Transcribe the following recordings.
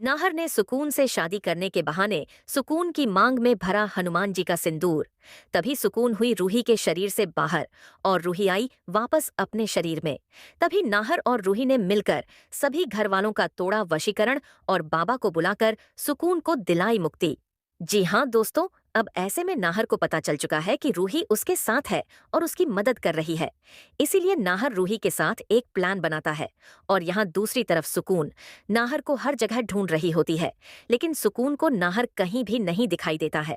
नाहर ने सुकून से शादी करने के बहाने सुकून की मांग में भरा हनुमान जी का सिंदूर। तभी सुकून हुई रूही के शरीर से बाहर और रूही आई वापस अपने शरीर में। तभी नाहर और रूही ने मिलकर सभी घर वालों का तोड़ा वशीकरण और बाबा को बुलाकर सुकून को दिलाई मुक्ति। जी हाँ दोस्तों, अब ऐसे में नाहर को पता चल चुका है कि रूही उसके साथ है और उसकी मदद कर रही है। इसीलिए नाहर रूही के साथ एक प्लान बनाता है और यहाँ दूसरी तरफ सुकून नाहर को हर जगह ढूंढ रही होती है। लेकिन सुकून को नाहर कहीं भी नहीं दिखाई देता है,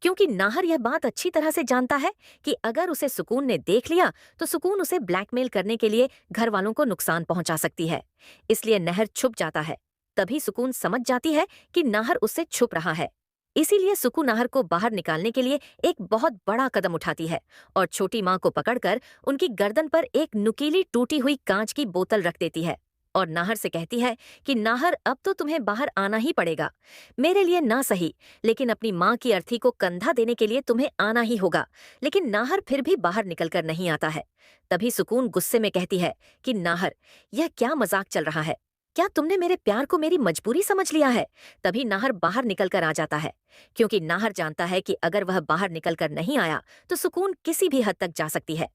क्योंकि नाहर यह बात अच्छी तरह से जानता है कि अगर उसे सुकून ने देख लिया तो सुकून उसे ब्लैकमेल करने के लिए घर वालों को नुकसान पहुंचा सकती है। इसलिए नहर छुप जाता है। तभी सुकून समझ जाती है कि नाहर उससे छुप रहा है। इसीलिए सुकू नाहर को बाहर निकालने के लिए एक बहुत बड़ा कदम उठाती है और छोटी माँ को पकड़कर उनकी गर्दन पर एक नुकीली टूटी हुई कांच की बोतल रख देती है और नाहर से कहती है कि नाहर, अब तो तुम्हें बाहर आना ही पड़ेगा। मेरे लिए ना सही, लेकिन अपनी माँ की अर्थी को कंधा देने के लिए तुम्हें आना ही होगा। लेकिन नाहर फिर भी बाहर निकलकर नहीं आता है। तभी सुकून गुस्से में कहती है कि नाहर, यह क्या मजाक चल रहा है? क्या तुमने मेरे प्यार को मेरी मजबूरी समझ लिया है? तभी नाहर बाहर निकलकर आ जाता है, क्योंकि नाहर जानता है कि अगर वह बाहर निकलकर नहीं आया तो सुकून किसी भी हद तक जा सकती है।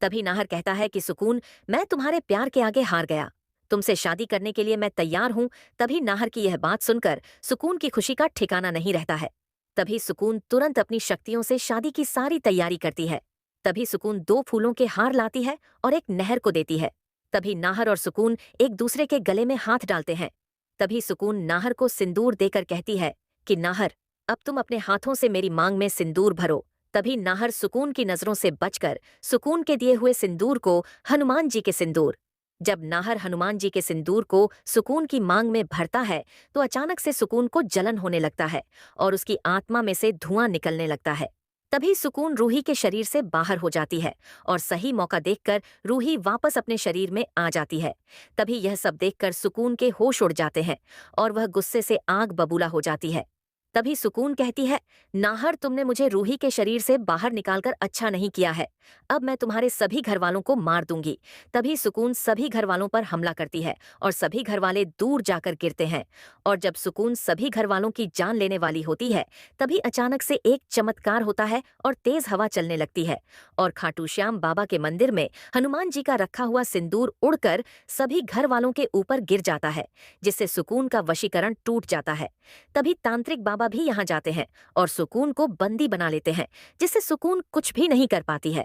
तभी नाहर कहता है कि सुकून, मैं तुम्हारे प्यार के आगे हार गया। तुमसे शादी करने के लिए मैं तैयार हूं। तभी नाहर की यह बात सुनकर सुकून की खुशी का ठिकाना नहीं रहता है। तभी सुकून तुरंत अपनी शक्तियों से शादी की सारी तैयारी करती है। तभी सुकून दो फूलों के हार लाती है और एक नहर को देती है। तभी नाहर और सुकून एक दूसरे के गले में हाथ डालते हैं। तभी सुकून नाहर को सिंदूर देकर कहती है कि नाहर, अब तुम अपने हाथों से मेरी मांग में सिंदूर भरो। तभी नाहर सुकून की नजरों से बचकर सुकून के दिए हुए सिंदूर को हनुमान जी के सिंदूर जब नाहर हनुमान जी के सिंदूर को सुकून की मांग में भरता है तो अचानक से सुकून को जलन होने लगता है और उसकी आत्मा में से धुआं निकलने लगता है। तभी सुकून रूही के शरीर से बाहर हो जाती है और सही मौका देखकर रूही वापस अपने शरीर में आ जाती है। तभी यह सब देखकर सुकून के होश उड़ जाते हैं और वह गुस्से से आग बबूला हो जाती है। तभी सुकून कहती है, नाहर, तुमने मुझे रूही के शरीर से बाहर निकालकर अच्छा नहीं किया है। अब मैं तुम्हारे सभी घर वालों को मार दूंगी। तभी सुकून सभी घर वालों पर हमला करती है और सभी घर वाले दूर जाकर गिरते हैं। और जब सुकून सभी घर वालों की जान लेने वाली होती है, तभी अचानक से एक चमत्कार होता है और तेज हवा चलने लगती है और खाटू श्याम बाबा के मंदिर में हनुमान जी का रखा हुआ सिंदूर उड़कर सभी घर वालों के ऊपर गिर जाता है, जिससे सुकून का वशीकरण टूट जाता है। तभी तांत्रिक बाबा भी यहाँ जाते हैं और सुकून को बंदी बना लेते हैं, जिससे सुकून कुछ भी नहीं कर पाती है।